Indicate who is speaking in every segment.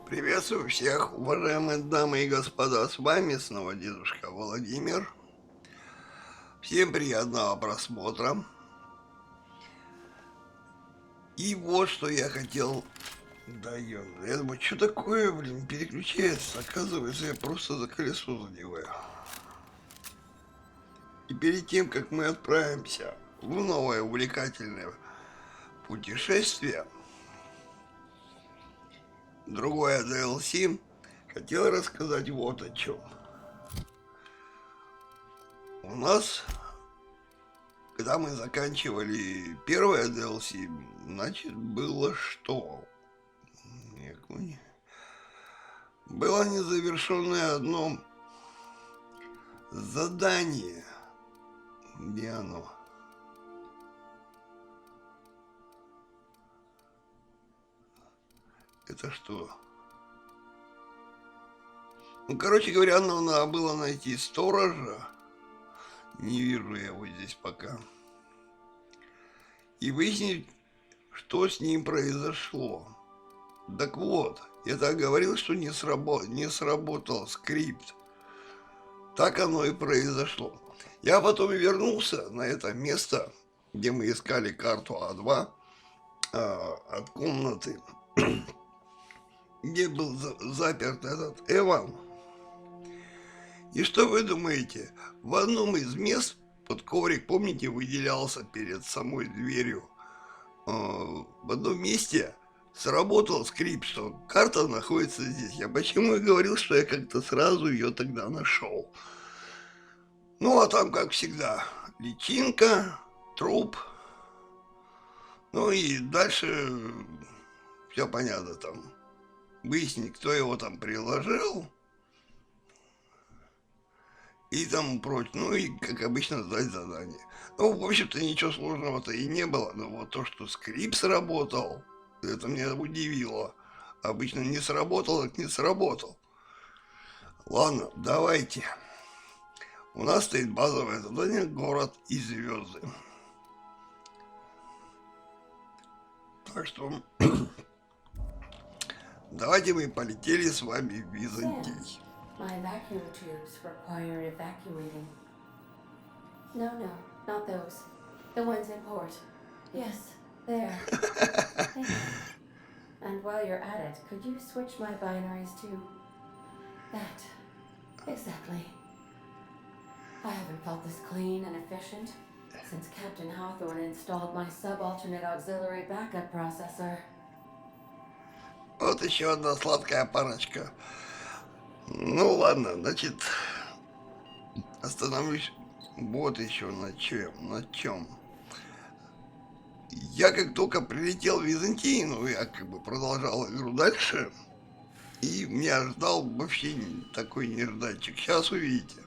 Speaker 1: Приветствую всех, уважаемые дамы и господа, с вами снова дедушка Владимир. Всем приятного просмотра. И вот что я хотел... Да я думаю, что такое, переключается? Оказывается, я просто за колесо задеваю. И перед тем, как мы отправимся в новое увлекательное путешествие, другое DLC, хотел рассказать вот о чем. У нас, когда мы заканчивали первое DLC, значит, было что? Было незавершенное одно задание. Где оно? Это что? Ну, короче говоря, нам надо было найти сторожа. Не вижу я его здесь пока. И выяснить, что с ним произошло. Так вот, я так говорил, что не сработал скрипт. Так оно и произошло. Я потом вернулся на это место, где мы искали карту А2 от комнаты, где был заперт этот Эван. И что вы думаете? В одном из мест под коврик, помните, выделялся перед самой дверью. В одном месте сработал скрипт, что карта находится здесь. Я почему и говорил, что я как-то сразу ее тогда нашел. Ну, а там, как всегда, личинка, труп. Ну и дальше все понятно там. Выяснить, кто его там приложил. И тому прочее. Ну и, как обычно, сдать задание. Ну, в общем-то, ничего сложного-то и не было. Но вот то, что скрипт сработал, это меня удивило. Обычно не сработал, так не сработал. Ладно, давайте. У нас стоит базовое задание «Город и звезды». Так что давайте мы полетели с вами в Византий.
Speaker 2: My vacuum tubes require evacuating. No, not those. The ones in port. Yes, there. Thank you. And while you're at it, could you switch my binaries to that? Exactly. I haven't felt this clean and efficient since Captain Hawthorne installed my subalternate auxiliary backup processor.
Speaker 1: Вот еще одна сладкая парочка. Ну ладно, значит, остановлюсь вот еще на чем. Я как только прилетел в Византию, ну я как бы продолжал игру дальше, и меня ждал вообще такой нежданчик. Сейчас увидите.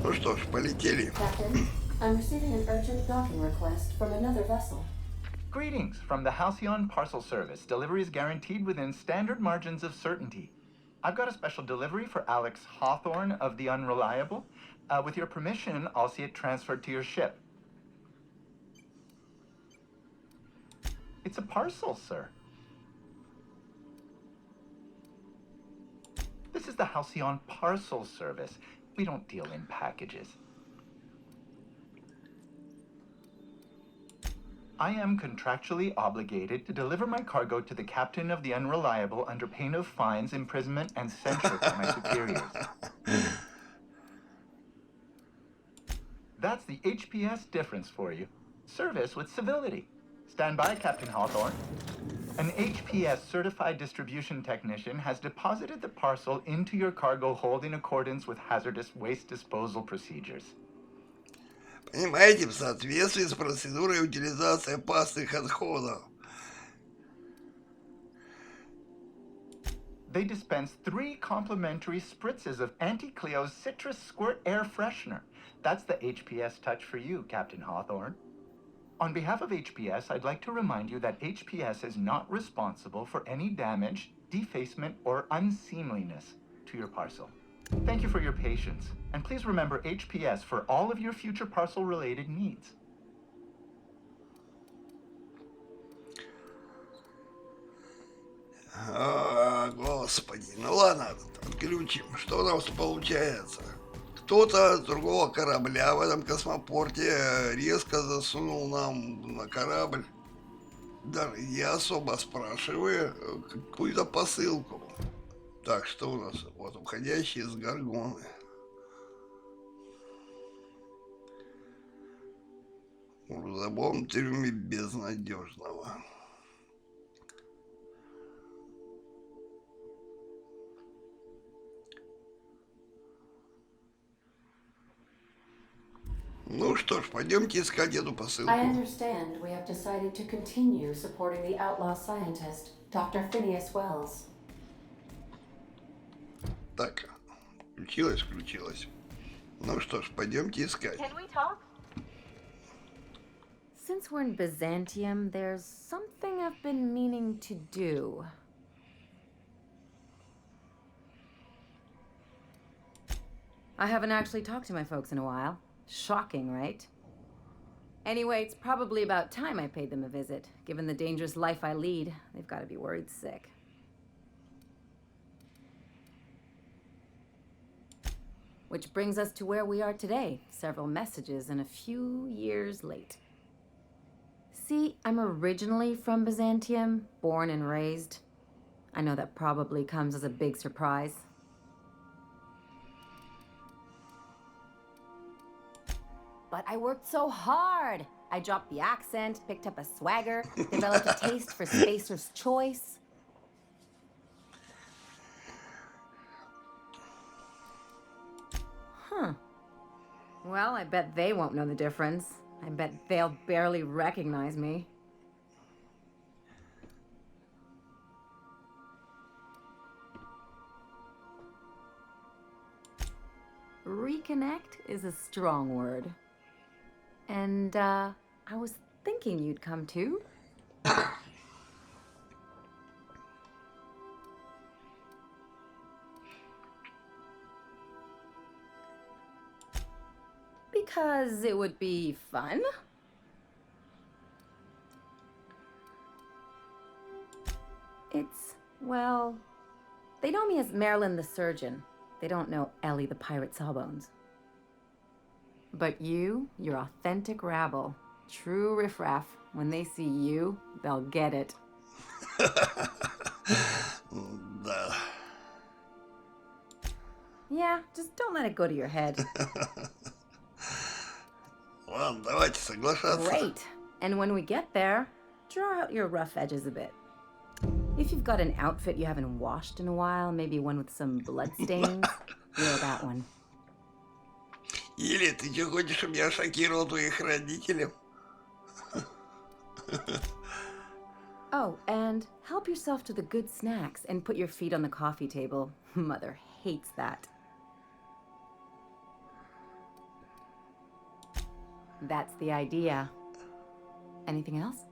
Speaker 1: Ну что ж, полетели.
Speaker 2: Captain, I'm receiving an urgent docking request from another vessel.
Speaker 3: Greetings from the Halcyon Parcel Service. Delivery is guaranteed within standard margins of certainty. I've got a special delivery for Alex Hawthorne of the Unreliable. With your permission, I'll see it transferred to your ship. It's a parcel, sir. This is the Halcyon Parcel Service. We don't deal in packages. I am contractually obligated to deliver my cargo to the captain of the Unreliable under pain of fines, imprisonment, and censure from my superiors. That's the HPS difference for you. Service with civility. Stand by, Captain Hawthorne. An HPS certified distribution technician has deposited the parcel into your cargo hold in accordance with hazardous waste disposal procedures.
Speaker 1: Понимаете, в соответствии с процедурой утилизации опасных отходов.
Speaker 3: They dispense 3 complimentary spritzes of Anti-Cleo's Citrus Squirt Air Freshener. That's the HPS touch for you, Captain Hawthorne. On behalf of HPS, I'd like to remind you that HPS is not responsible for any damage, defacement, or unseemliness to your parcel. Thank you for your patience, and please remember HPS for all of your future parcel-related needs.
Speaker 1: Господи, ну ладно, отключим. Что у нас получается? Кто-то с другого корабля в этом космопорте резко засунул нам на корабль, даже не особо спрашивая, какую-то посылку. Так, что у нас? Вот уходящий из Горгоны. В грузовом трюме Безнадежного. Ну что ж, пойдемте искать эту посылку.
Speaker 2: I understand we have decided to continue supporting the outlaw scientist, Dr. Phineas Wells.
Speaker 1: Так, включилась. Ну что ж, пойдемте искать.
Speaker 4: Can we talk?
Speaker 5: Since we're in Byzantium, there's something I've been meaning to do. I haven't actually talked to my folks in a while. Shocking, right? Anyway, it's probably about time I paid them a visit. Given the dangerous life I lead, they've got to be worried sick. Which brings us to where we are today. Several messages and a few years late. See, I'm originally from Byzantium, born and raised. I know that probably comes as a big surprise. But I worked so hard. I dropped the accent, picked up a swagger, developed a taste for spacer's choice. Huh. Well, I bet they won't know the difference. I bet they'll barely recognize me. Reconnect is a strong word. And, I was thinking you'd come too. Because it would be fun. It's, well, they know me as Marilyn the surgeon. They don't know Ellie the pirate sawbones. But you're authentic rabble. True riffraff. When they see you, they'll get it.
Speaker 1: Да.
Speaker 5: Yeah, just don't let it go to your head.
Speaker 1: Ладно, давайте соглашаться.
Speaker 5: Great. And when we get there, draw out your rough edges a bit. If you've got an outfit you haven't washed in a while, maybe one with some bloodstains, wear that one.
Speaker 1: Или ты что, хочешь, чтобы я шокировал твоих родителей?
Speaker 5: Oh, and help yourself to the good snacks and put your feet on the coffee table. Mother hates that. That's the idea. Anything else?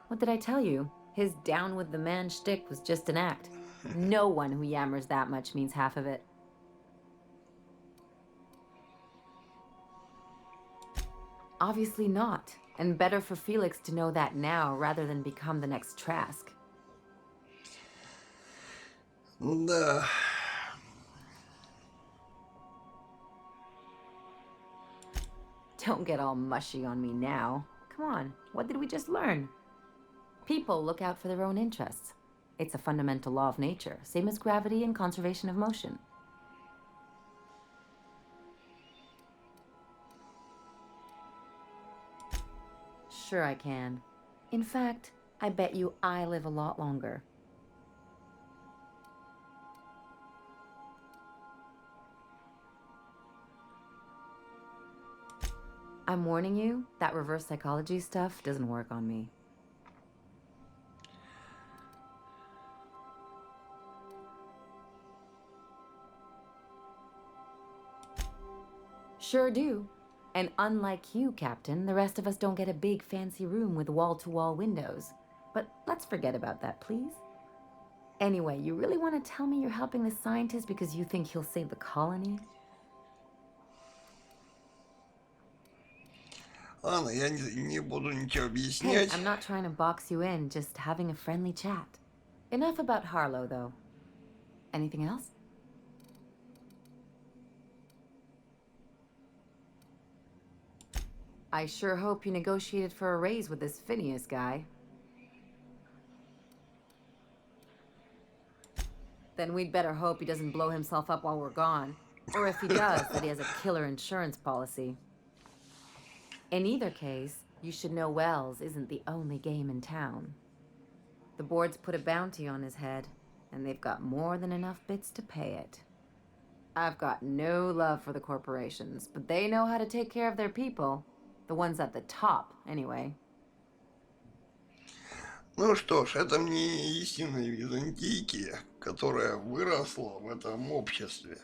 Speaker 5: What did I tell you? His down with the man shtick was just an act. No one who yammers that much means half of it. Obviously not. And better for Felix to know that now rather than become the next Trask.
Speaker 1: Да.
Speaker 5: Don't get all mushy on me now. Come on, what did we just learn? People look out for their own interests. It's a fundamental law of nature, same as gravity and conservation of motion. Sure I can. In fact, I bet you I live a lot longer. I'm warning you, that reverse psychology stuff doesn't work on me. Sure do. And unlike you, Captain, the rest of us don't get a big fancy room with wall-to-wall windows. But let's forget about that, please. Anyway, you really want to tell me you're helping the scientist because you think he'll save the colony?
Speaker 1: Ладно, я не буду ничего
Speaker 5: Hey,
Speaker 1: объяснять.
Speaker 5: I'm not trying to box you in, just having a friendly chat. Enough about Harlow, though. Anything else? I sure hope you negotiated for a raise with this Phineas guy. Then we'd better hope he doesn't blow himself up while we're gone. Or if he does, that he has a killer insurance policy. In either case, you should know Wells isn't the only game in town. The board's put a bounty on his head, and they've got more than enough bits to pay it. I've got no love for the corporations, but they know how to take care of their people. The ones at the top, anyway.
Speaker 1: Ну что ж, это мне истинная византийки, которая выросла в этом обществе.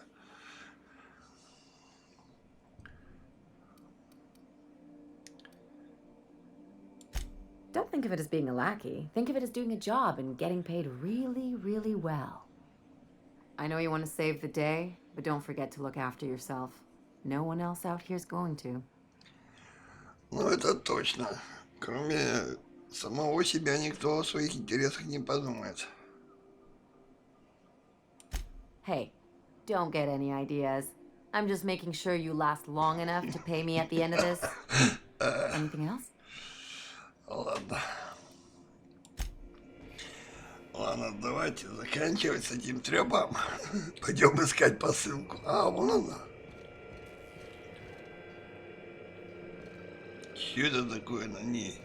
Speaker 5: Don't think of it as being a lackey. Think of it as doing a job and getting paid really, really well. I know you want to save the day, but don't forget to look after yourself. No one else out here's going to.
Speaker 1: Ну это точно. Кроме самого себя никто о своих интересах не подумает.
Speaker 5: Hey, don't get any ideas. I'm just making sure you last long enough to pay me at the end of this. Anything else?
Speaker 1: Ладно. Ладно, давайте заканчивать с этим трёпом. Пойдем искать посылку. А, вон она. Что это такое на ней?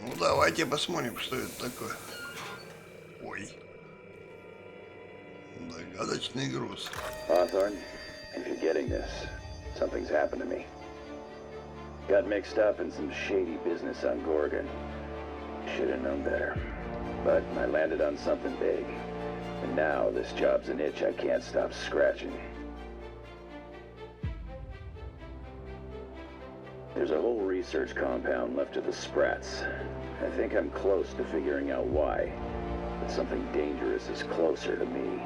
Speaker 1: Ну, давайте посмотрим, что это такое. Ой. Загадочный груз.
Speaker 4: Hawthorne, if you're getting this, something's happened to me. Got mixed up in some shady business on Gorgon. Should have known better. But I landed on something big. And now this job's an itch I can't stop scratching. There's a whole research compound left of the Sprats. I think I'm close to figuring out why. But something dangerous is closer to me.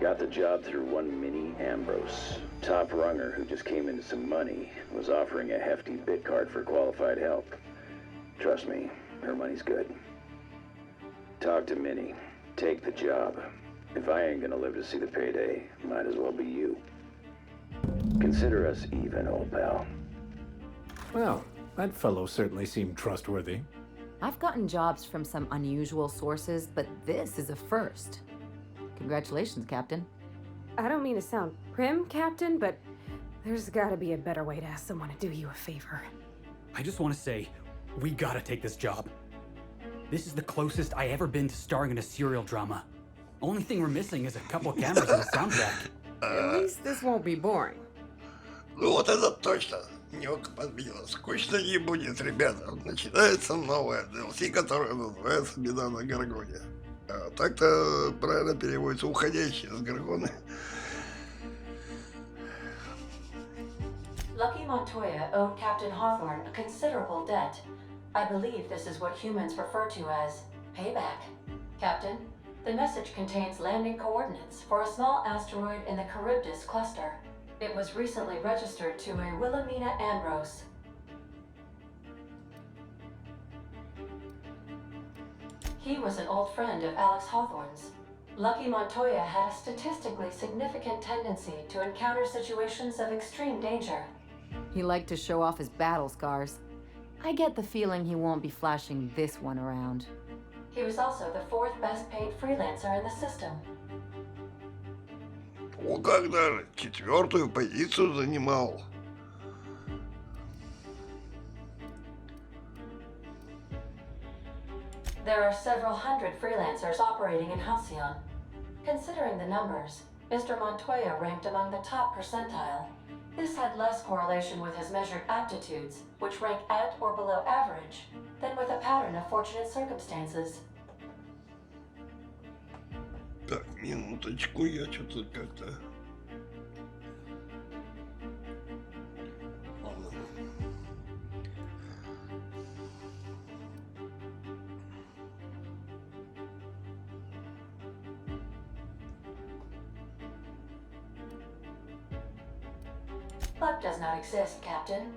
Speaker 4: Got the job through one Minnie Ambrose. Top runger who just came into some money, was offering a hefty bid card for qualified help. Trust me, her money's good. Talk to Minnie. Take the job. If I ain't gonna live to see the payday, might as well be you. Consider us even, old pal.
Speaker 6: Well, that fellow certainly seemed trustworthy.
Speaker 5: I've gotten jobs from some unusual sources, but this is a first. Congratulations, Captain.
Speaker 7: I don't mean to sound prim, Captain, but there's gotta be a better way to ask someone to do you a favor.
Speaker 8: I just want to say, we gotta take this job. This is the closest I ever been to starring in a serial drama. Only thing we're missing is a couple cameras and a soundtrack.
Speaker 7: At least this won't be boring.
Speaker 1: Ну вот это точно. Немного подбило. Скучно не будет, ребята. Начинается новая DLC, которая называется «Беда на Горгоне». А так-то правильно переводится «Уходящий с Горгоны».
Speaker 2: Lucky Montoya owed Captain Hawthorne a considerable debt. I believe this is what humans refer to as payback. Captain, the message contains landing coordinates for a small asteroid in the Charybdis cluster. It was recently registered to a Wilhelmina Ambrose. He was an old friend of Alex Hawthorne's. Lucky Montoya had a statistically significant tendency to encounter situations of extreme danger.
Speaker 5: He liked to show off his battle scars. I get the feeling he won't be flashing this one around.
Speaker 2: He was also the fourth best paid freelancer in the system.
Speaker 1: О, как даже 4-ю позицию занимал.
Speaker 2: There are several hundred freelancers operating in Halcyon. Considering the numbers, Mr. Montoya ranked among the top percentile. This had less correlation with his measured aptitudes, which rank at or below average, than with a pattern of fortunate circumstances.
Speaker 1: Так, минуточку, я что-то как-то... Ладно.
Speaker 2: Luck does not exist, Captain.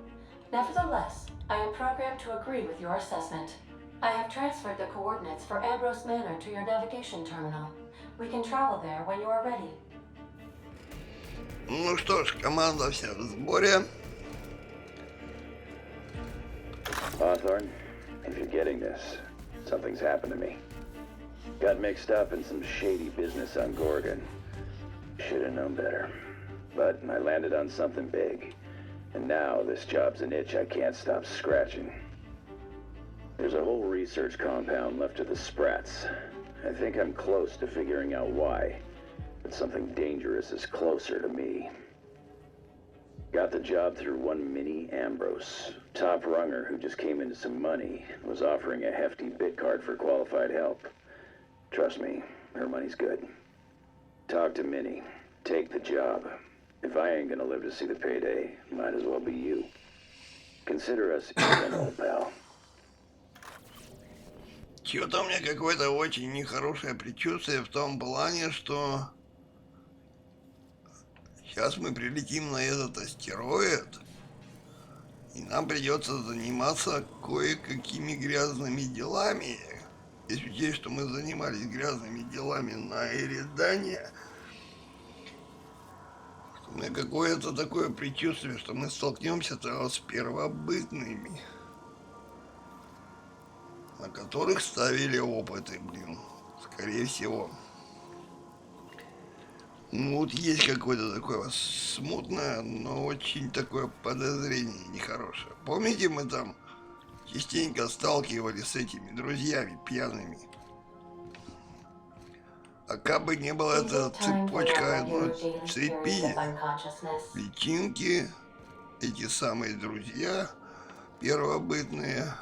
Speaker 2: Nevertheless, I am programmed to agree with your assessment. I have transferred the coordinates for Ambrose Manor to your navigation terminal. We can travel there when you are ready.
Speaker 1: Ну что ж, команда вся в сборе.
Speaker 4: Hawthorne, if you're getting this, something's happened to me. Got mixed up in some shady business on Gorgon. Should have known better. But I landed on something big. And now this job's an itch I can't stop scratching. There's a whole research compound left of the Sprats. I think I'm close to figuring out why. But something dangerous is closer to me. Got the job through one Minnie Ambrose. Top runger who just came into some money was offering a hefty bit card for qualified help. Trust me, her money's good. Talk to Minnie. Take the job. If I ain't gonna live to see the payday, might as well be you. Consider us even, old pal.
Speaker 1: Чё-то у меня какое-то очень нехорошее предчувствие в том плане, что сейчас мы прилетим на этот астероид, и нам придется заниматься кое-какими грязными делами. Если учесть, что мы занимались грязными делами на Эридане, у меня какое-то такое предчувствие, что мы столкнемся-то с первобытными, на которых ставили опыты, блин, скорее всего. Ну вот есть какое-то такое смутное, но очень такое подозрение нехорошее. Помните, мы там частенько сталкивались с этими друзьями пьяными? А как бы не была эта цепочка одной цепи, личинки, эти самые друзья первобытные.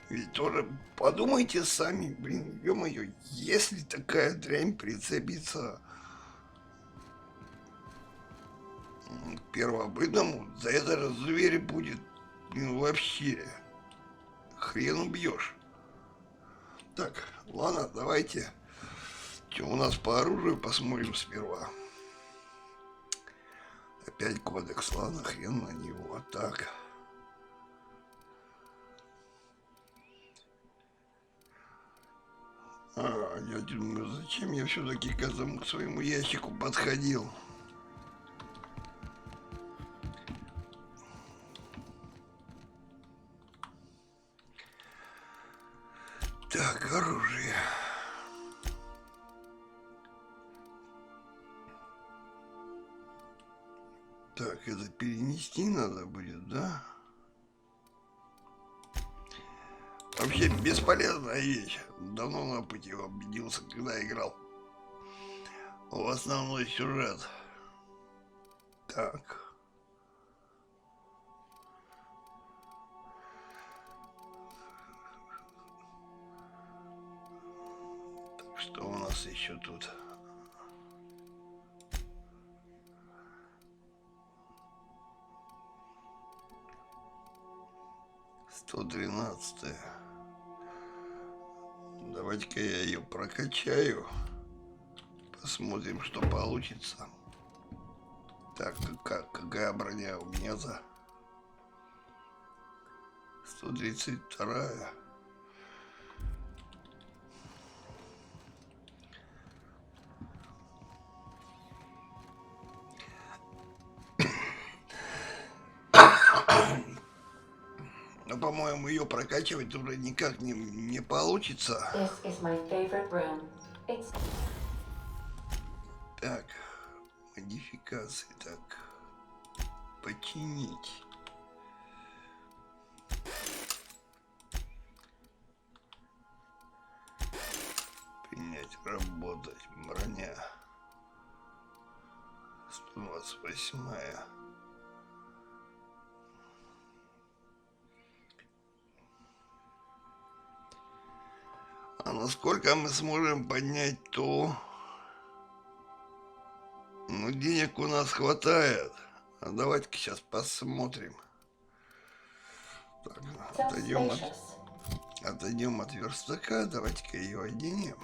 Speaker 1: Ведь тоже подумайте сами, блин, ё-моё, если такая дрянь прицепится к первобытному, за это же зверь будет, блин, вообще хрен убьешь. Так, ладно, давайте. Что у нас по оружию посмотрим сперва. Опять кодекс, ладно, хрен на него. Так. Я думаю, зачем я все-таки к этому, к своему ящику подходил? Так, оружие. Так, это перенести надо будет, да? Вообще бесполезная вещь. Давно на пути убедился, когда играл в основной сюжет. Так. Так, что у нас еще тут? «113-я». Давайте-ка я ее прокачаю. Посмотрим, что получится. Так, какая броня у меня-то? 132-я. Но, по-моему, ее прокачивать уже никак не получится. Так, модификации, так, починить. Принять, работать, броня. 128-я. А насколько мы сможем поднять то... Ну, денег у нас хватает. А давайте-ка сейчас посмотрим. Так,
Speaker 2: So
Speaker 1: отойдем
Speaker 2: spacious.
Speaker 1: отойдем от верстака. Давайте-ка ее оденем.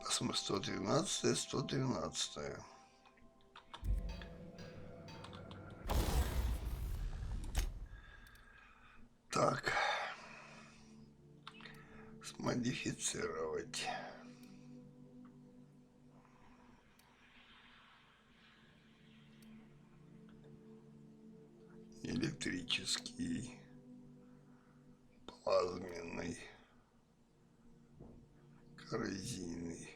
Speaker 1: Посмотрим, 113, 113. Так. Смодифицировать. Электрический, плазменный, коррозийный.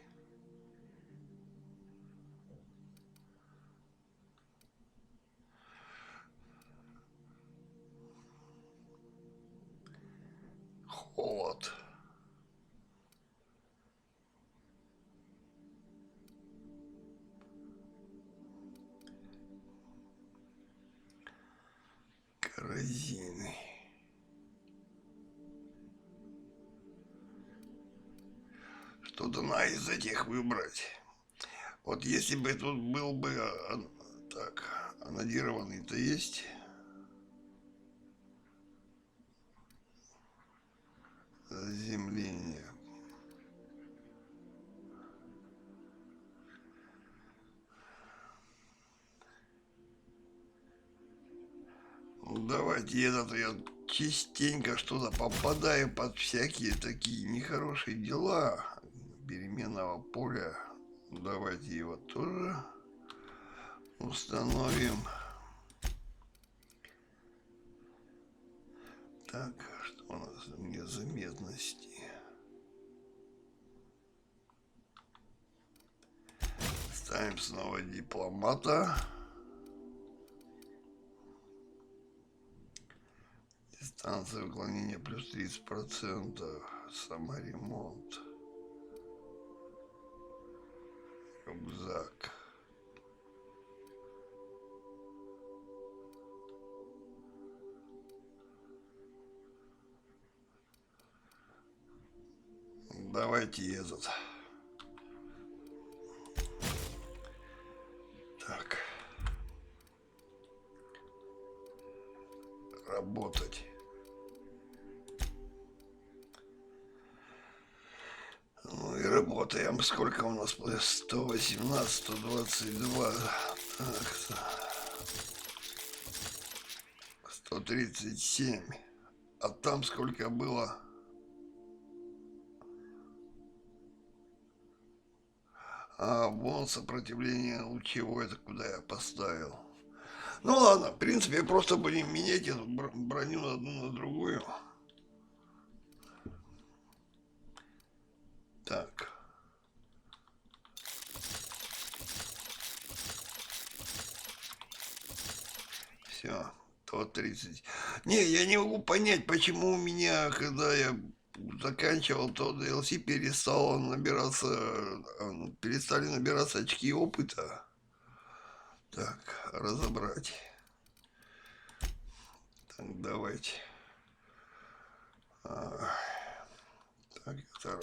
Speaker 1: Холод. Коррозийный. Что-то надо из этих выбрать. Вот если бы тут был бы так, анодированный-то есть. Заземление. Ну, давайте этот я частенько что-то попадаю под всякие такие нехорошие дела переменного поля. Давайте его тоже установим. Так, что у нас в незаметности? Ставим снова дипломата. Дистанция уклонения плюс 30%. Саморемонт. Рюкзак. Давайте этот. Так. Работать. Ну и работаем. Сколько у нас? 118, 122. Так. 137. А там сколько было? А, вон сопротивление лучевое, это куда я поставил. Ну ладно, в принципе, просто будем менять эту броню одну на другую. Так. Все, 130. Не, я не могу понять, почему у меня, когда я заканчивал то DLC, перестали набираться очки опыта. Так, разобрать. Так, давайте. Так, это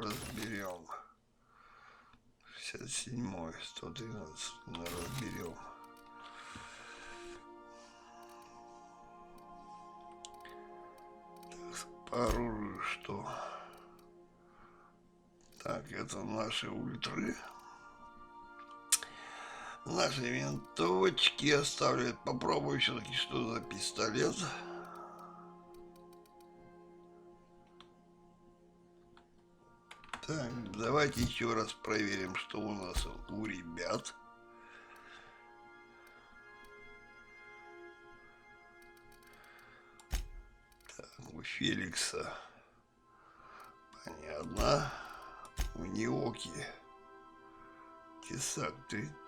Speaker 1: разберем. 67, 113, разберем. Так, по оружию что? Так, это наши ультры. Наши винтовочки оставляют. Попробую все-таки, что за пистолет. Так, давайте еще раз проверим, что у нас у ребят. Так, у Феликса. Понятно. У Ниоки. Тесак,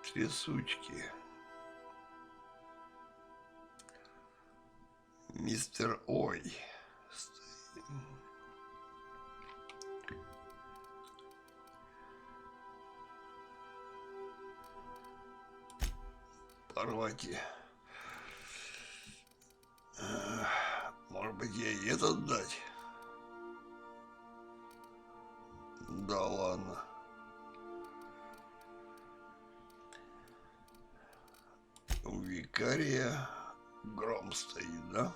Speaker 1: трясучки. Мистер Ой. Порвати. быть, ей этот дать? Да ладно. У викария гром стоит, да?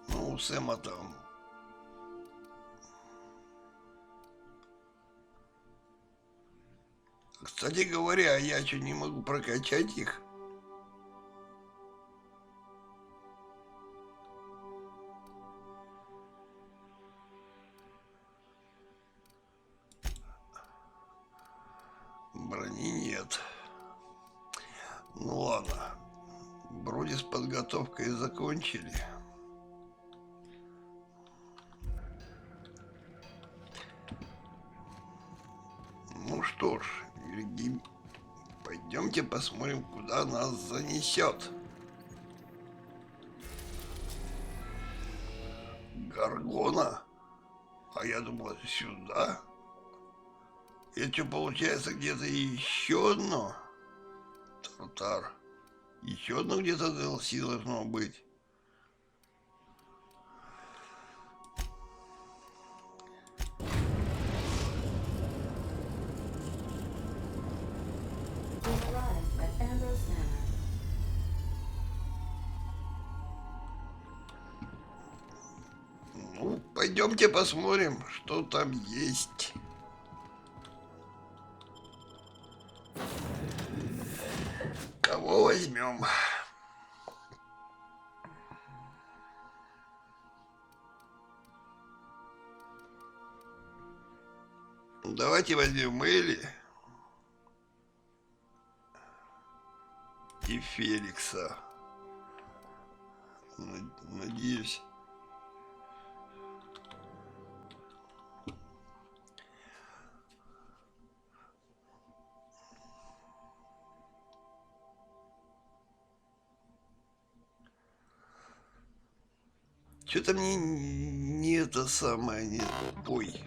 Speaker 1: Ну, у Сэма там. Кстати говоря, я что, не могу прокачать их? Брони нет. Ну ладно. Вроде с подготовкой закончили. Ну что ж, Вильгельм, пойдемте посмотрим, куда нас занесет. Горгона? А я думал, сюда. Это получается где-то еще одно? Тартар. Еще одно где-то DLC должно быть. Ну, пойдемте посмотрим, что там есть. Кого возьмем? Давайте возьмем Элли и Феликса. Надеюсь. Что-то мне не это самое, не... Ой.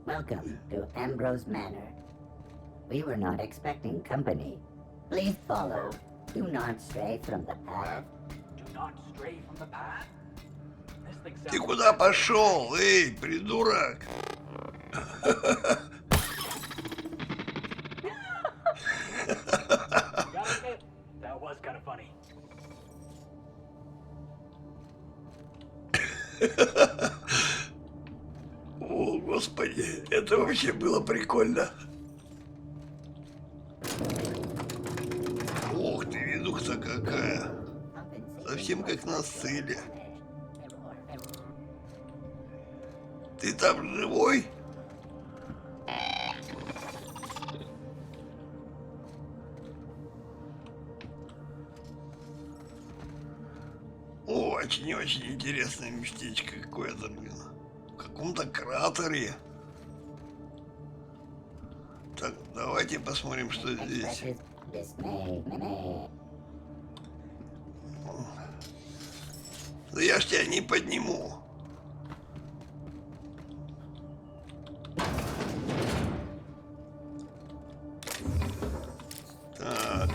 Speaker 9: Welcome to Ambrose Manor. We were not expecting company. Please follow. Do not stray from the path.
Speaker 8: Do not stray from the path. This thing
Speaker 1: Ты
Speaker 8: sounds
Speaker 1: куда
Speaker 8: like-
Speaker 1: пошел, эй, придурок?
Speaker 8: Gotta admit, that was kind of funny.
Speaker 1: О, господи, это вообще было прикольно. Ох ты, видуха-то какая. Совсем как на ссыле. Ты там живой? О, очень-очень интересное местечко какое-то, блин. В каком-то кратере. Так, давайте посмотрим, что здесь. Да я ж тебя не подниму. Так.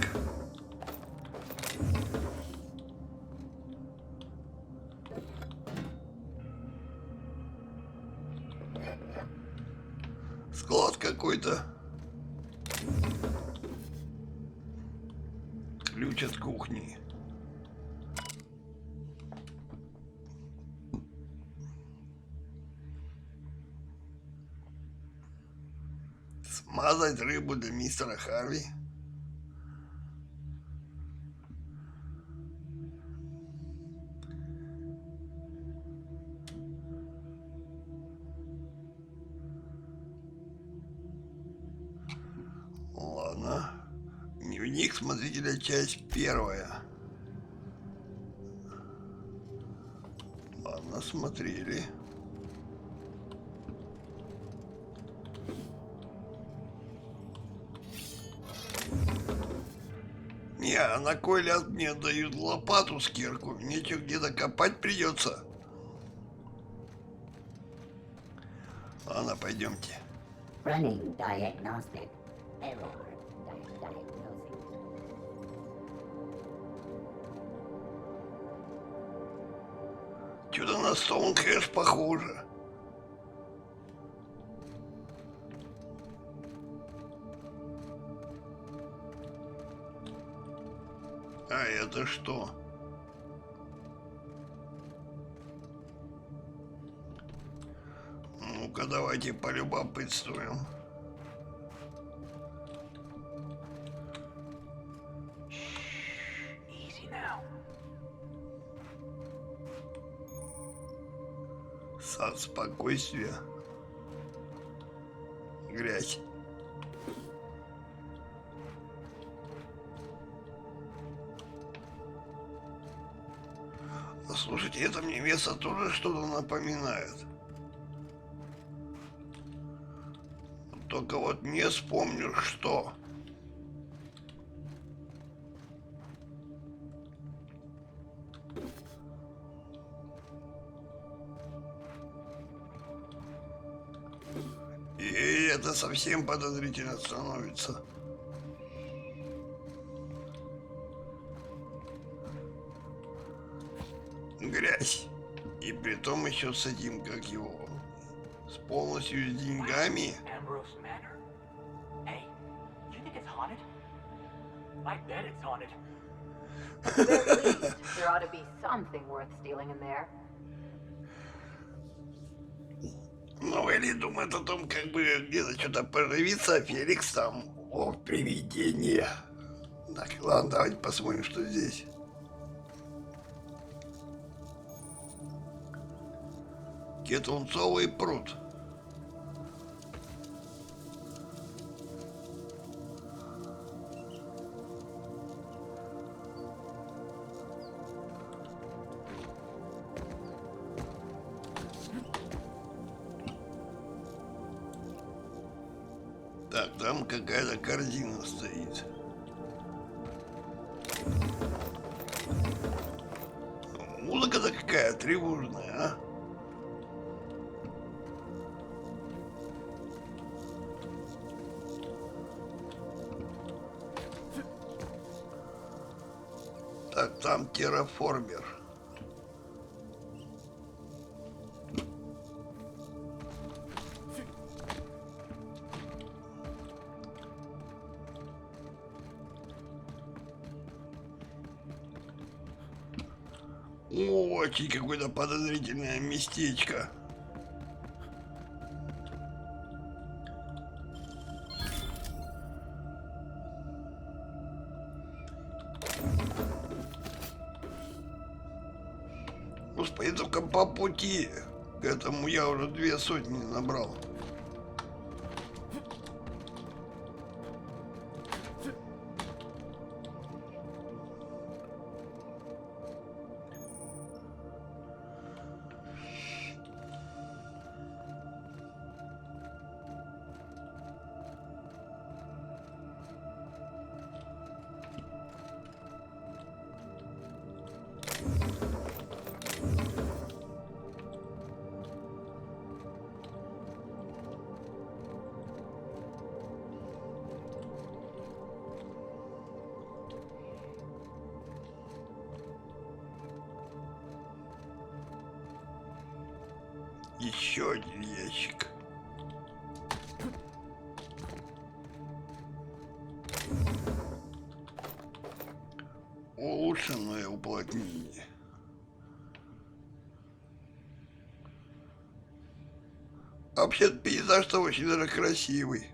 Speaker 1: Склад какой-то. Ключ от кухни. Смазать рыбу для мистера Харви. Ладно. Дневник смотрителя, часть 1. Ладно, смотрели. Не, а на кой ляд мне дают лопату с кирку? Мне что, где-то копать придется? Ладно, пойдемте.
Speaker 9: Running diagnostic. Error. Diagnosing.
Speaker 1: Что-то на Стоунхендж похоже. А это что? Ну-ка, давайте полюбопытствуем. Сад спокойствия. Грязь. Слушайте, это мне место тоже что-то напоминает. Только вот не вспомню, что. И это совсем подозрительно становится. Грязь. И притом еще с этим, как его, с полностью с деньгами.
Speaker 5: There ought to be something worth stealing in there.
Speaker 1: Ну, или думает о том, как бы где-то что-то поживиться, а Феликс там, о, привидение. Так, ладно, давайте посмотрим, что здесь. Кетунцовый пруд. Так, там какая-то корзина стоит. Музыка-то какая тревожная, а? Так, там терраформер. Очень какое-то подозрительное местечко. Господи, только по пути к этому я уже 200 набрал. Еще один ящик. Улучшенное уплотнение. Вообще-то пейзаж-то очень даже красивый.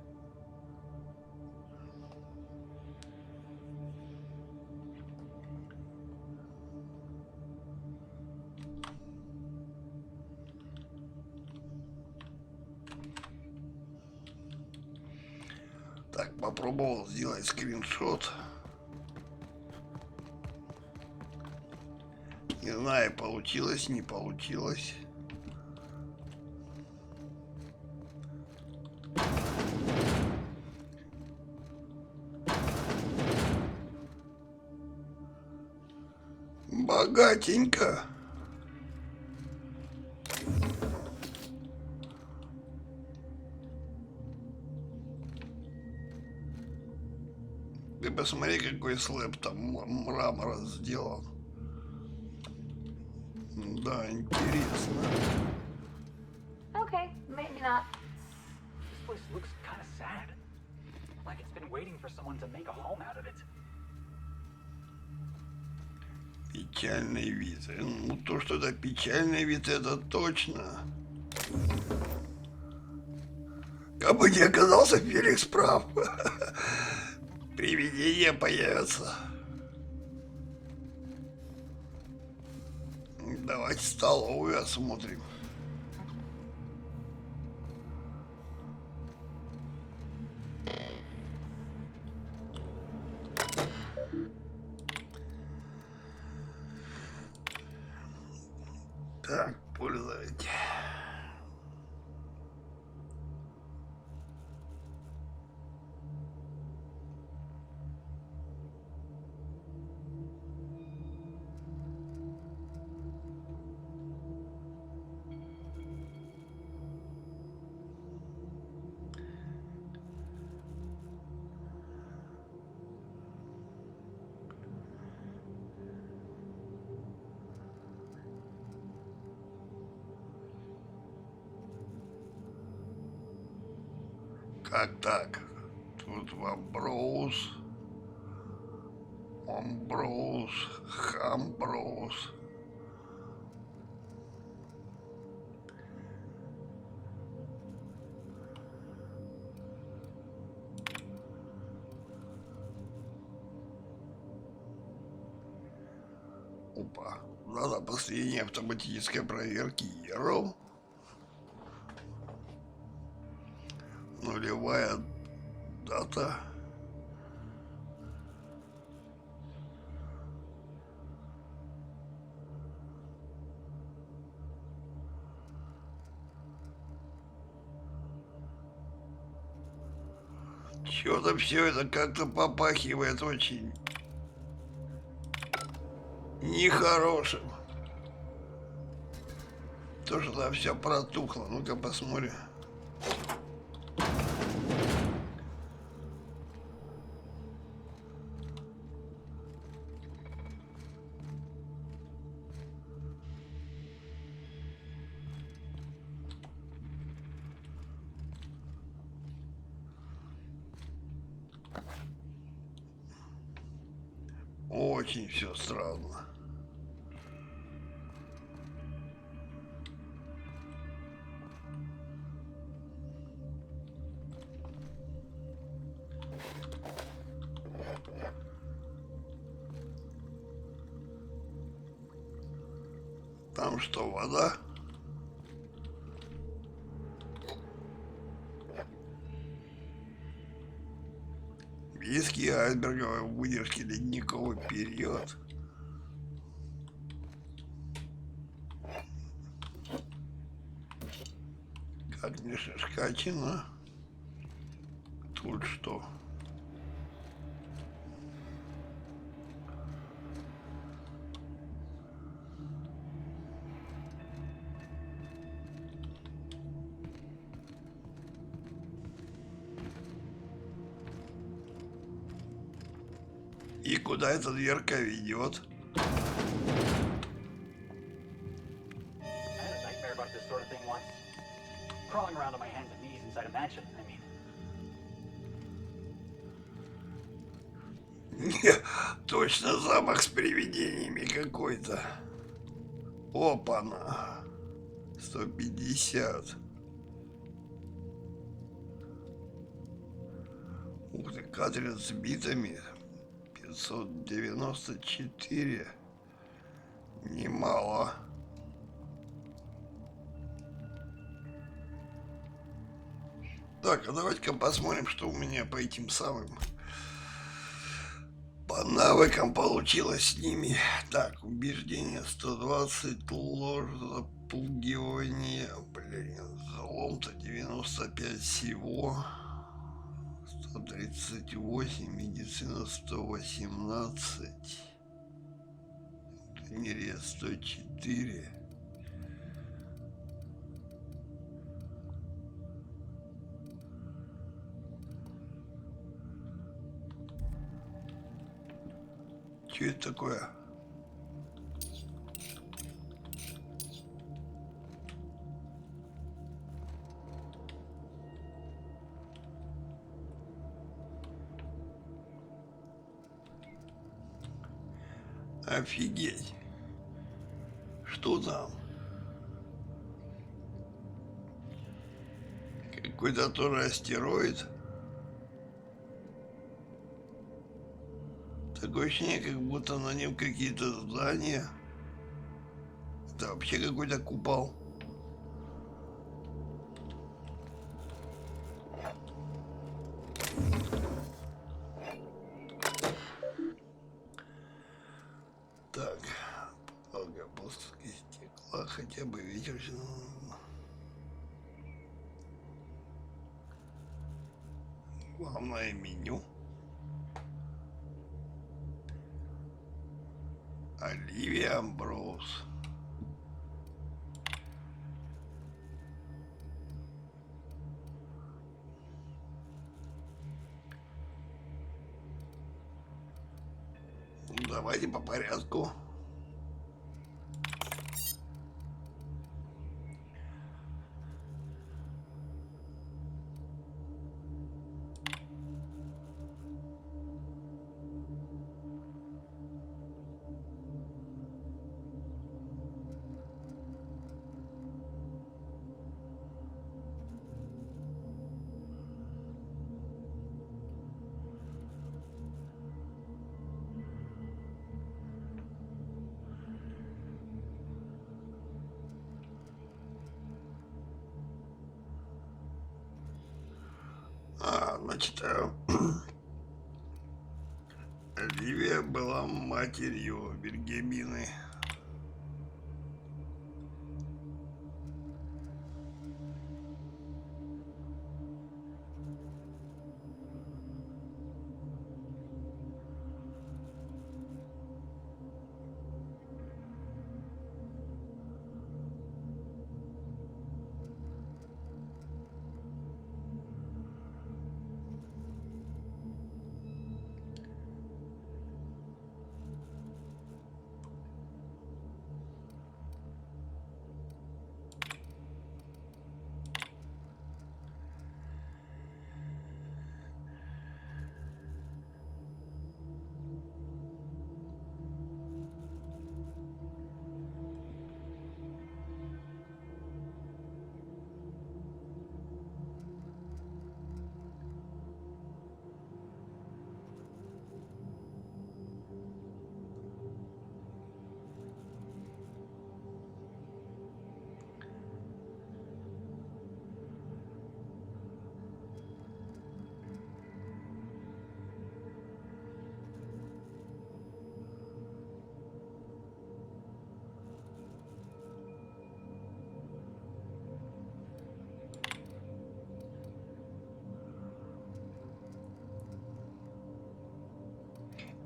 Speaker 1: Так, попробовал сделать скриншот. Не знаю, получилось, не получилось. Богатенько. Ты посмотри, какой слэп там мрамора сделан. Да, интересно.
Speaker 2: Okay, maybe not.
Speaker 8: This place looks kind of sad. Like it's been waiting for someone to make a home out of it.
Speaker 1: Печальный вид. Ну, то, что это печальный вид, это точно. Как бы не оказался, Феликс прав. Привидения появятся. Давайте столовую осмотрим. Так, пользователь. Как так? Тут вамброуз, хамброуз. Опа. Дата последней автоматической проверки Ерл. Нулевая дата. Чё-то все это как-то попахивает очень нехорошим. То, что там все протухло. Ну-ка посмотрим. Очень все странно. Там что, вода? Виски айсберговой выдержки ледниковый период. Как мне шишкачина. Тут что? И куда эта дверка ведет?
Speaker 8: I had a nightmare about this sort of thing once. Crawling around on my hands and knees inside a mansion, I mean.
Speaker 1: Точно замок с привидениями какой-то. Опа-на. 150. Ух ты, кадрит с битами. 594. Немало. Так, а давайте-ка посмотрим, что у меня по этим самым по навыкам получилось с ними. Так, убеждение 120, ложь, запугивание, блин, взлом-то 95 всего. 138, медицина 118, тренерия 104. Что это такое? Офигеть. Что там? Какой-то тоже астероид. Такое ощущение, как будто на нем какие-то здания. Это вообще какой-то купол. Так, полка пустки стекла, хотя бы ветер. Главное меню. Оливия Амброуз. Давайте по порядку. Значит, Оливия была матерью Бергемины.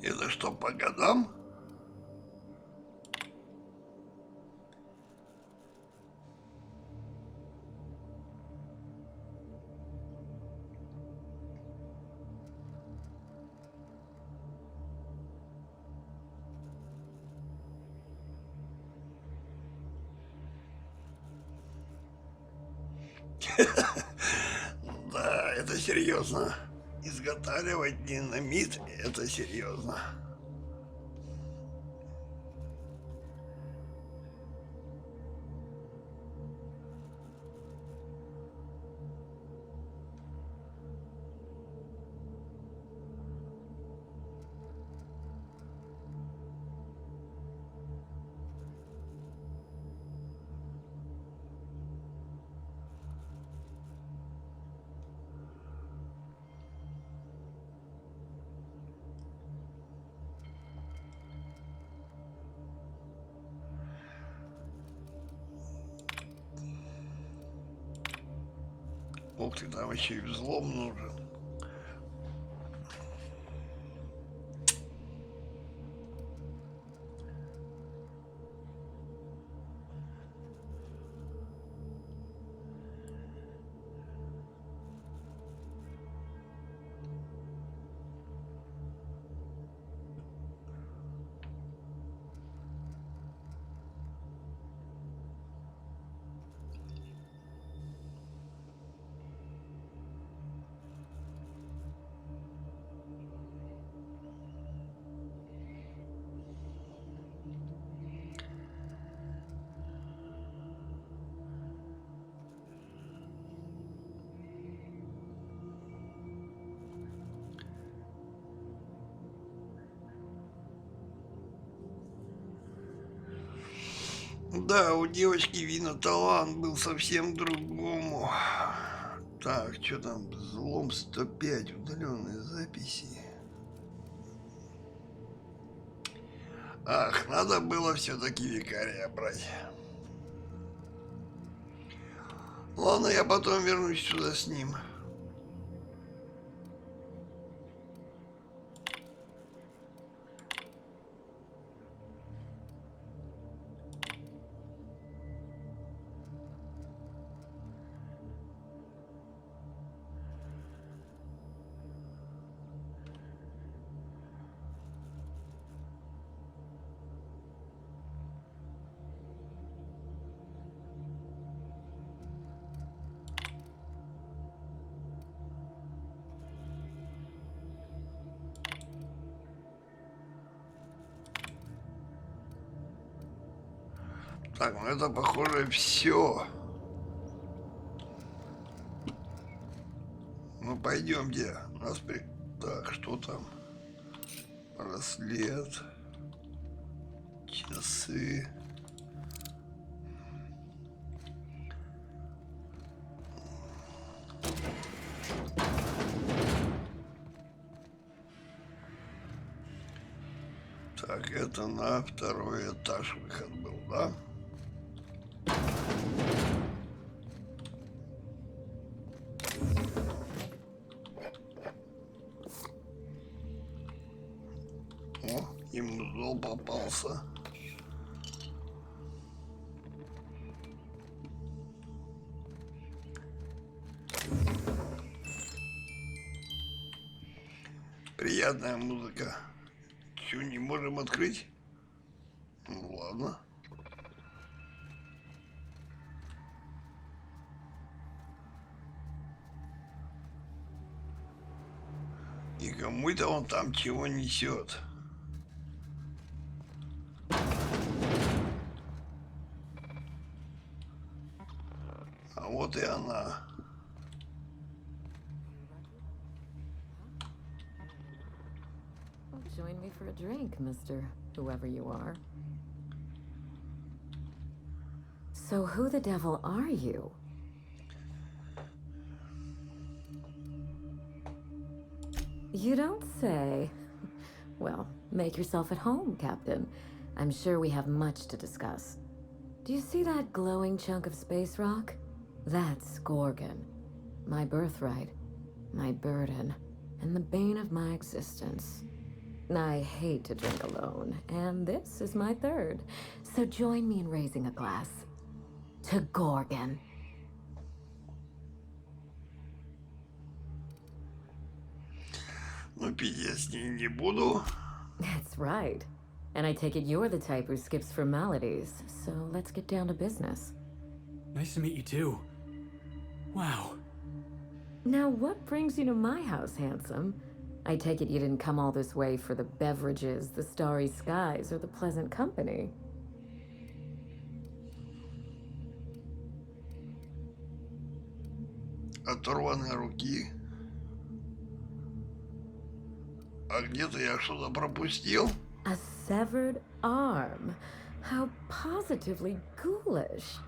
Speaker 1: Это что, по годам? Да, это серьезно. Изготавливать динамит — это серьезно. Ух ты, там еще и взлом нужен. Да, у девочки видно талант был совсем другому. Так, что там? Взлом 105, удаленные записи. Ах, надо было все-таки викария брать. Ладно, я потом вернусь сюда с ним. Так, ну это похоже все. Ну пойдемте. Так, что там? Браслет. Часы. Так, это на второй этаж выход был, да? О, ему зол попался. Приятная музыка. Чё, не можем открыть? Ну ладно. И кому-то он там чего несет. А вот и она.
Speaker 5: Join me for a drink, Mr. Whoever you are. So who the devil are you? You don't say. Well, make yourself at home, Captain. I'm sure we have much to discuss. Do you see that glowing chunk of space rock? That's Gorgon. My birthright, my burden, and the bane of my existence. I hate to drink alone, and this is my third. So join me in raising a glass. To Gorgon.
Speaker 1: Ну, пить я с ней не буду.
Speaker 5: That's right. And I take it you're the type who skips formalities, so let's get down to business.
Speaker 8: Nice to meet you too. Wow.
Speaker 5: Now, what brings you to my house, handsome? I take it you didn't come all this way for the beverages, the starry skies, or the pleasant company.
Speaker 1: Оторванные руки. А где-то я что-то пропустил.
Speaker 5: A severed arm. How positively ghoulish.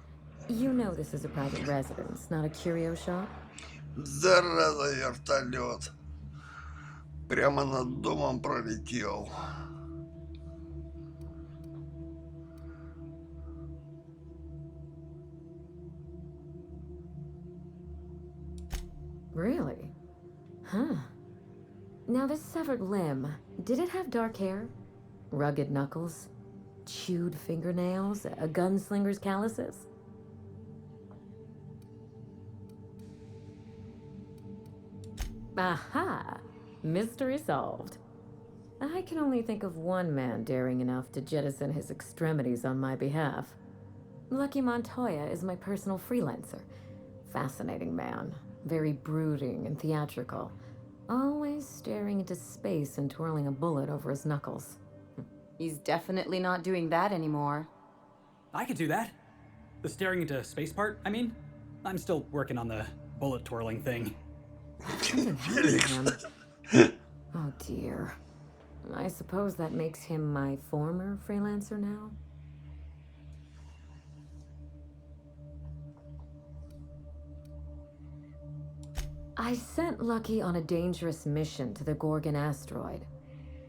Speaker 5: You know this is a private residence, not a curio shop?
Speaker 1: Зараза, вертолет. Прямо над домом пролетел.
Speaker 5: Really? Huh. Now, this severed limb, did it have dark hair? Rugged knuckles? Chewed fingernails? A gunslinger's calluses? Aha! Mystery solved. I can only think of one man daring enough to jettison his extremities on my behalf. Lucky Montoya is my personal freelancer. Fascinating man. Very brooding and theatrical. Always staring into space and twirling a bullet over his knuckles.
Speaker 10: He's definitely not doing that anymore.
Speaker 8: I could do that. The staring into space part, I mean. I'm still working on the bullet twirling thing.
Speaker 1: Феликс.
Speaker 5: Oh dear. I suppose that makes him my former freelancer now? I sent Lucky on a dangerous mission to the Gorgon asteroid.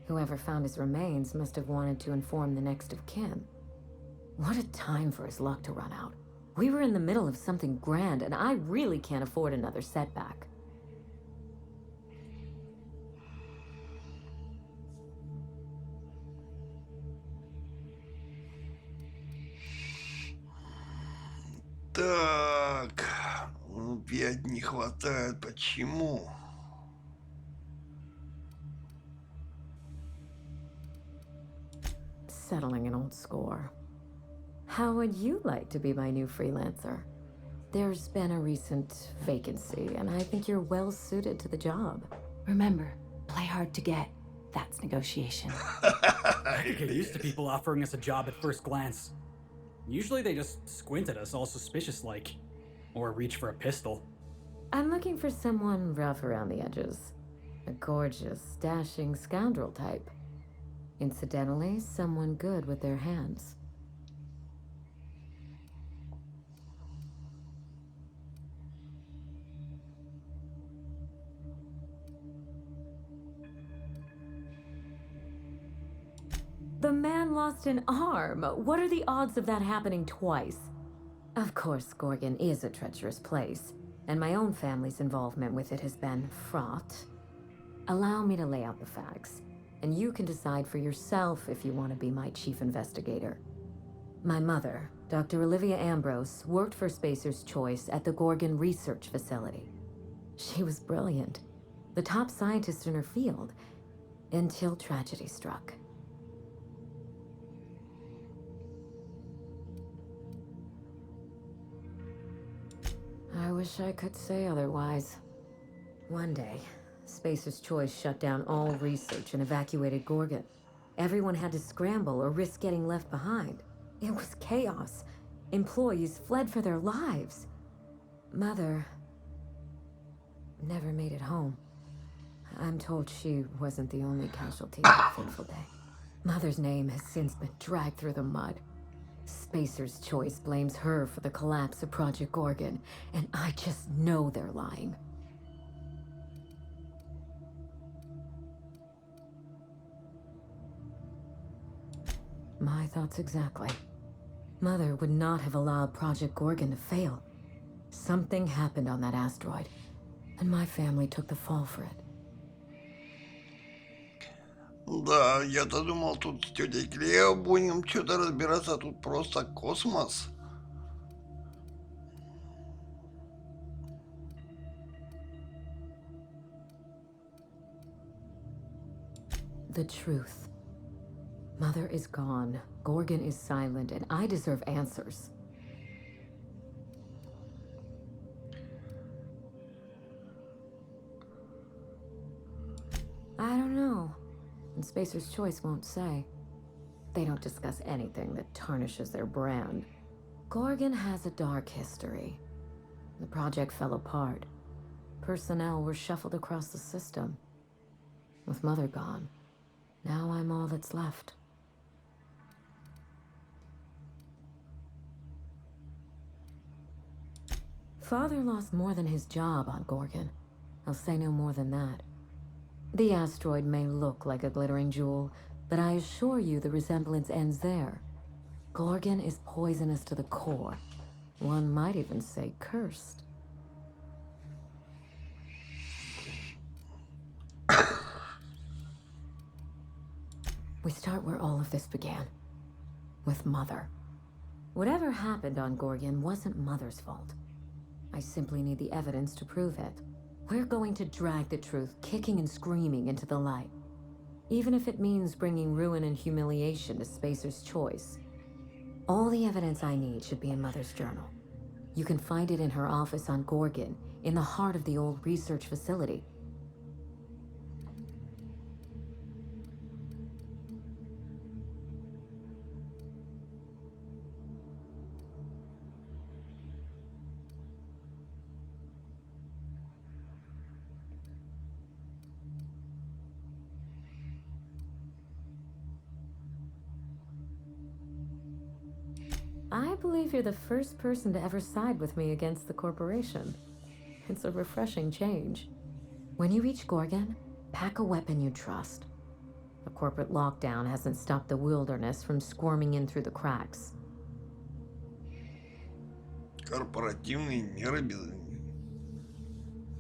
Speaker 5: Whoever found his remains must have wanted to inform the next of kin. What a time for his luck to run out. We were in the middle of something grand, and I really can't afford another setback.
Speaker 1: Так, 5 не хватает. Почему?
Speaker 5: Settling an old score. How would you like to be my new freelancer? There's been a recent vacancy, and I think you're well suited to the job.
Speaker 10: Remember, play hard to get. That's negotiation.
Speaker 8: I could get used to people offering us a job at first glance. Usually they just squint at us all suspicious-like. Or reach for a pistol.
Speaker 5: I'm looking for someone rough around the edges. A gorgeous, dashing scoundrel type. Incidentally, someone good with their hands. The man lost an arm. What are the odds of that happening twice? Of course, Gorgon is a treacherous place, and my own family's involvement with it has been fraught. Allow me to lay out the facts, and you can decide for yourself if you want to be my chief investigator. My mother, Dr. Olivia Ambrose, worked for Spacer's Choice at the Gorgon Research Facility. She was brilliant, the top scientist in her field, until tragedy struck. I wish I could say otherwise. One day, Spacer's Choice shut down all research and evacuated Gorgon. Everyone had to scramble or risk getting left behind. It was chaos. Employees fled for their lives. Mother never made it home. I'm told she wasn't the only casualty that fateful day. Mother's name has since been dragged through the mud. Spacer's Choice blames her for the collapse of Project Gorgon, and I just know they're lying. My thoughts exactly. Mother would not have allowed Project Gorgon to fail. Something happened on that asteroid, and my family took the fall for it.
Speaker 1: Да, я-то думал, тут с тетей Клео будем что-то разбираться, тут просто космос.
Speaker 5: The truth. Mother is gone, Gorgon is silent, and I deserve answers. I don't know. And Spacer's Choice won't say. They don't discuss anything that tarnishes their brand. Gorgon has a dark history. The project fell apart. Personnel were shuffled across the system. With Mother gone, now I'm all that's left. Father lost more than his job on Gorgon. I'll say no more than that. The asteroid may look like a glittering jewel, but I assure you the resemblance ends there. Gorgon is poisonous to the core. One might even say cursed. We start where all of this began. With Mother. Whatever happened on Gorgon wasn't Mother's fault. I simply need the evidence to prove it. We're going to drag the truth, kicking and screaming, into the light. Even if it means bringing ruin and humiliation to Spacer's Choice. All the evidence I need should be in Mother's journal. You can find it in her office on Gorgon, in the heart of the old research facility. I believe you're the first person to ever side with me against the corporation. It's a refreshing change. When you reach Gorgon, pack a weapon you trust. The corporate lockdown hasn't stopped the wilderness from squirming in through the cracks.
Speaker 1: Корпоративные меры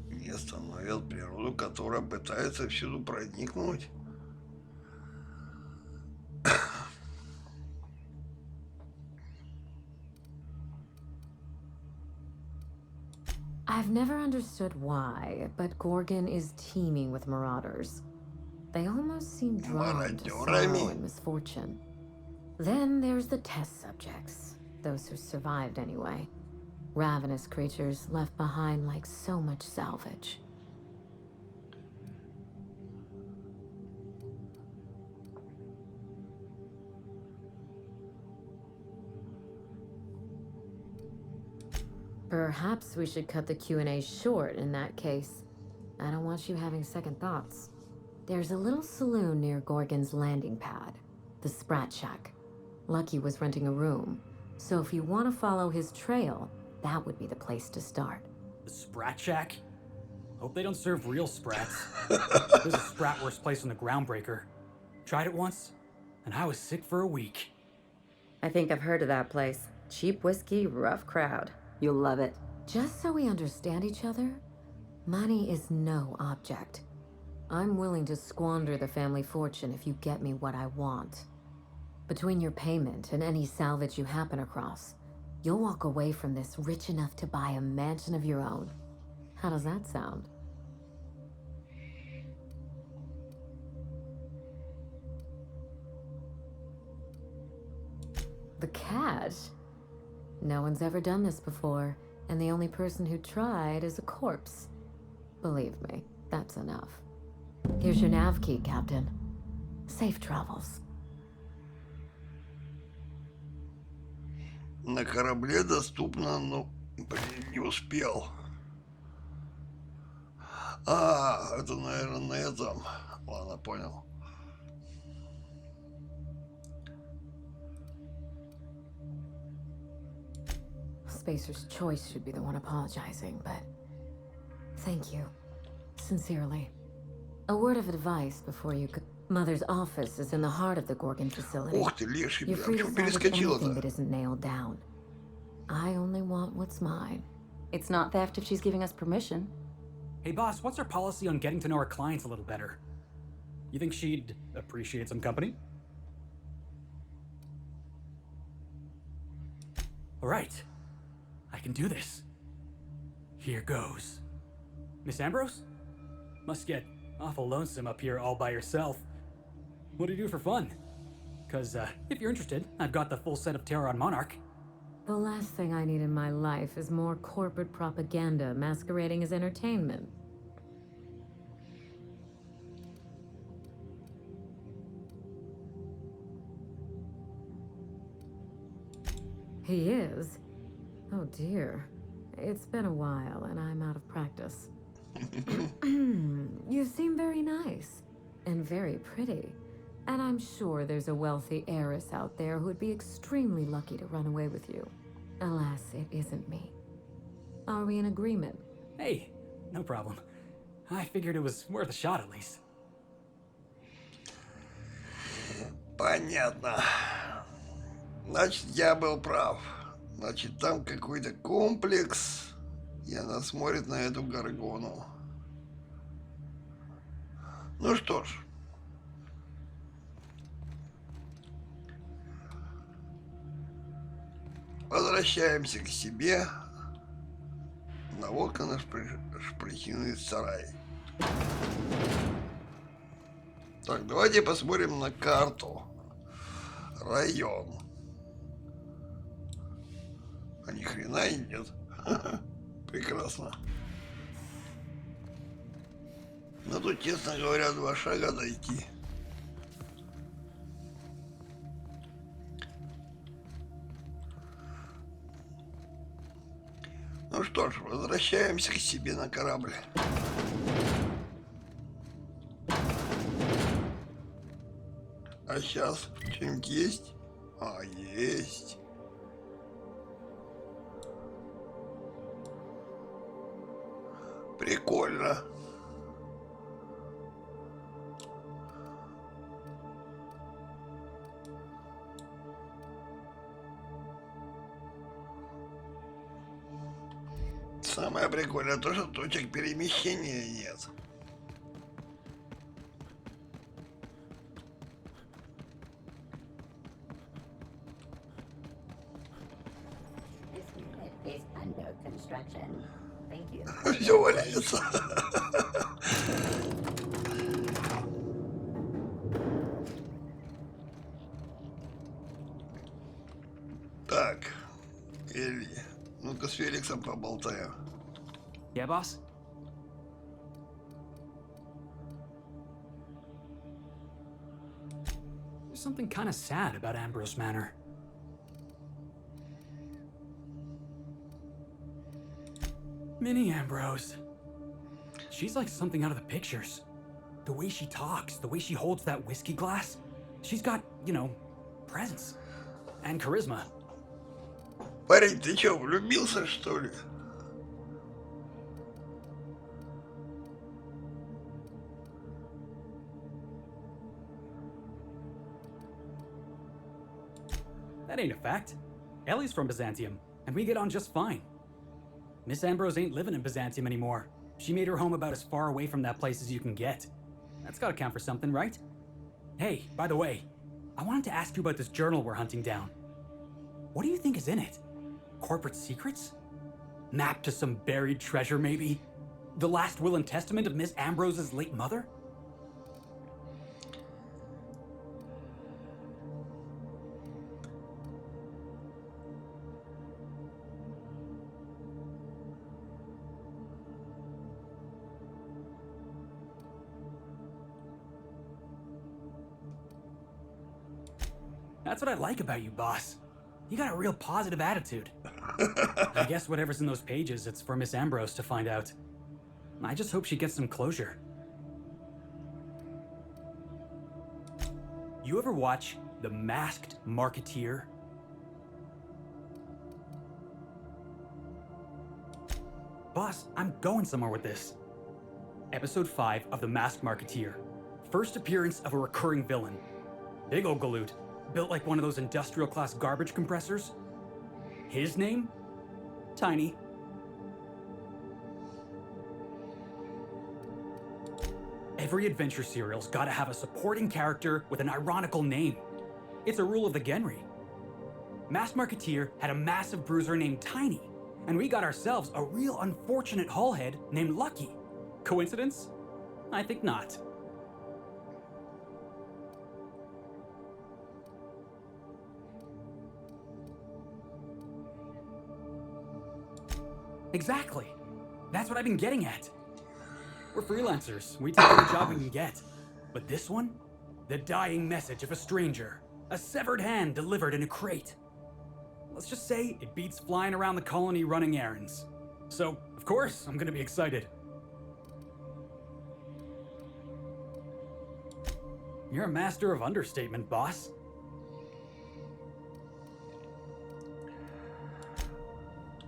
Speaker 1: не остановят природу, которая пытается всюду проникнуть.
Speaker 5: I've never understood why, but Gorgon is teeming with marauders. They almost seem drawn to sorrow and misfortune. Then there's the test subjects, those who survived anyway. Ravenous creatures left behind like so much salvage. Perhaps we should cut the Q&A short in that case. I don't want you having second thoughts. There's a little saloon near Gorgon's landing pad, the Sprat Shack. Lucky was renting a room, so if you want to follow his trail, that would be the place to start.
Speaker 8: The Sprat Shack? Hope they don't serve real sprats. There's a sprat-worst place in the Groundbreaker. Tried it once, and I was sick for a week.
Speaker 5: I think I've heard of that place. Cheap whiskey, rough crowd. You'll love it. Just so we understand each other, money is no object. I'm willing to squander the family fortune if you get me what I want. Between your payment and any salvage you happen across, you'll walk away from this rich enough to buy a mansion of your own. How does that sound? The cash? No one's ever done this before, and the only person who tried is a corpse. Believe me, that's enough. Here's your nav key, Captain. Safe travels.
Speaker 1: На корабле доступно, но, блин, не успел. А, это, наверное, на этом. Ладно, понял.
Speaker 5: Spacer's Choice should be the one apologizing, but thank you. Sincerely. A word of advice before you go. Mother's office is in the heart of the Gorgon facility.
Speaker 1: Ух ты, леший,
Speaker 5: You're
Speaker 1: бля,
Speaker 5: free to
Speaker 1: чё
Speaker 5: salvage
Speaker 1: перескочила-то?
Speaker 5: anything that isn't nailed down. I only want what's mine. It's not theft if she's giving us permission.
Speaker 8: Hey boss, what's our policy on getting to know our clients a little better? You think she'd appreciate some company? All right. I can do this. Here goes. Miss Ambrose? Must get awful lonesome up here all by yourself. What do you do for fun? Because if you're interested, I've got the full set of Terror on Monarch.
Speaker 5: The last thing I need in my life is more corporate propaganda masquerading as entertainment. He is? Oh dear. It's been a while and I'm out of practice. You seem very nice and very pretty. And I'm sure there's a wealthy heiress out there who'd be extremely lucky to run away with you. Alas, it isn't me. Are we in agreement?
Speaker 8: Hey, no problem. I figured it was worth a shot at least.
Speaker 1: Понятно. Значит, я был прав. Значит, там какой-то комплекс, и она смотрит на эту Горгону. Ну что ж. Возвращаемся к себе. Наводка на шпрехиный сарай. Так, давайте посмотрим на карту. Район. А ни хрена и нет. Прекрасно. Но тут, честно говоря, 2 шага дойти. Ну что ж, возвращаемся к себе на корабль. А сейчас что-нибудь есть? А, есть. Прикольно. Самое прикольное то, что точек перемещения нет.
Speaker 9: This unit is under construction. Thank you.
Speaker 1: Все валяется. Так, Элли, ну-ка с Феликсом поболтаю.
Speaker 8: Yeah, boss? There's something kind of sad about Ambrose Manor. Minnie Ambrose. She's like something out of the pictures. The way she talks, the way she holds that whiskey glass. She's got, you know, presence. And charisma.
Speaker 1: Парень, ты чё, влюбился, что ли?
Speaker 8: That ain't a fact. Ellie's from Byzantium, and we get on just fine. Miss Ambrose ain't living in Byzantium anymore. She made her home about as far away from that place as you can get. That's gotta count for something, right? Hey, by the way, I wanted to ask you about this journal we're hunting down. What do you think is in it? Corporate secrets? Map to some buried treasure, maybe? The last will and testament of Miss Ambrose's late mother? That's what I like about you, boss. You got a real positive attitude. I guess whatever's in those pages, it's for Miss Ambrose to find out. I just hope she gets some closure. You ever watch The Masked Marketeer? Boss, I'm going somewhere with this. Episode 5 of The Masked Marketeer. First appearance of a recurring villain. Big ol' galoot, built like one of those industrial class garbage compressors. His name? Tiny. Every adventure serial's gotta have a supporting character with an ironical name. It's a rule of the genre. Masked Marketeer had a massive bruiser named Tiny, and we got ourselves a real unfortunate hullhead named Lucky. Coincidence? I think not. Exactly. That's what I've been getting at. We're freelancers. We take any job we can get. But this one? The dying message of a stranger. A severed hand delivered in a crate. Let's just say it beats flying around the colony running errands. So, of course, I'm gonna be excited. You're a master of understatement, boss.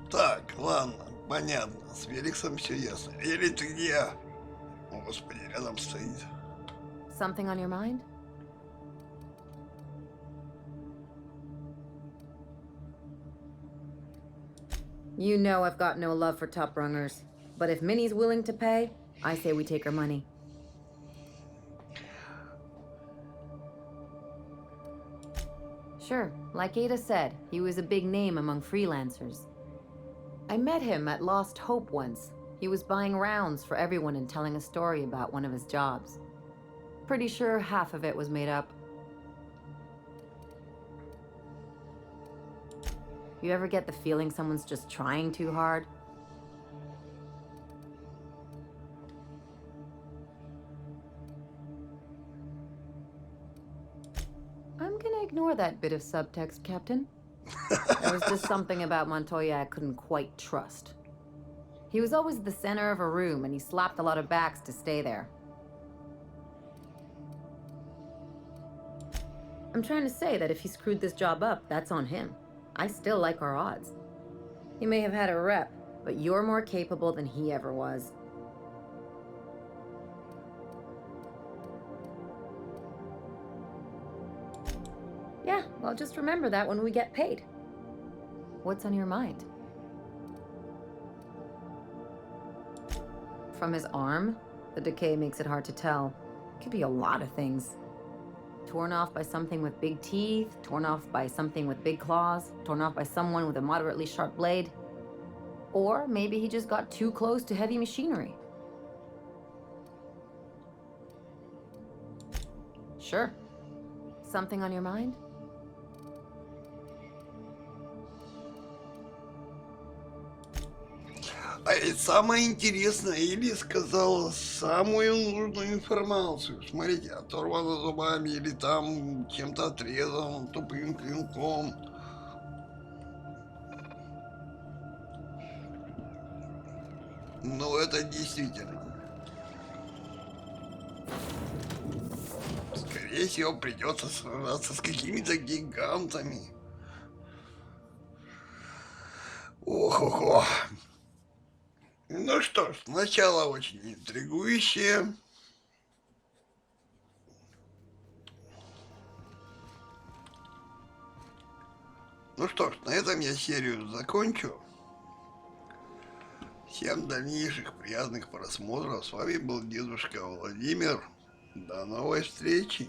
Speaker 1: Так, ладно, понятно. С Феликсом все ясно. Или ты где? О, господи, рядом стоит.
Speaker 5: Something on your mind? You know I've got no love for top rungers, but if Minnie's willing to pay, I say we take her money. Sure, like Ada said, he was a big name among freelancers. I met him at Lost Hope once. He was buying rounds for everyone and telling a story about one of his jobs. Pretty sure half of it was made up. You ever get the feeling someone's just trying too hard? I'm gonna ignore that bit of subtext, Captain. There was just something about Montoya I couldn't quite trust. He was always the center of a room, and he slapped a lot of backs to stay there. I'm trying to say that if he screwed this job up, that's on him. I still like our odds. He may have had a rep, but you're more capable than he ever was. Well, just remember that when we get paid. What's on your mind? From his arm, the decay makes it hard to tell. Could be a lot of things. Torn off by something with big teeth, torn off by something with big claws, torn off by someone with a moderately sharp blade. Or maybe he just got too close to heavy machinery. Sure. Something on your mind?
Speaker 1: А ведь самое интересное, Элли сказала самую нужную информацию. Смотрите, оторвано зубами или там чем-то отрезан тупым клинком. Ну, это действительно. Скорее всего, придется сражаться с какими-то гигантами. Ох-охо. Ну что ж, начало очень интригующее. Ну что ж, на этом я серию закончу. Всем дальнейших приятных просмотров. С вами был дедушка Владимир. До новой встречи.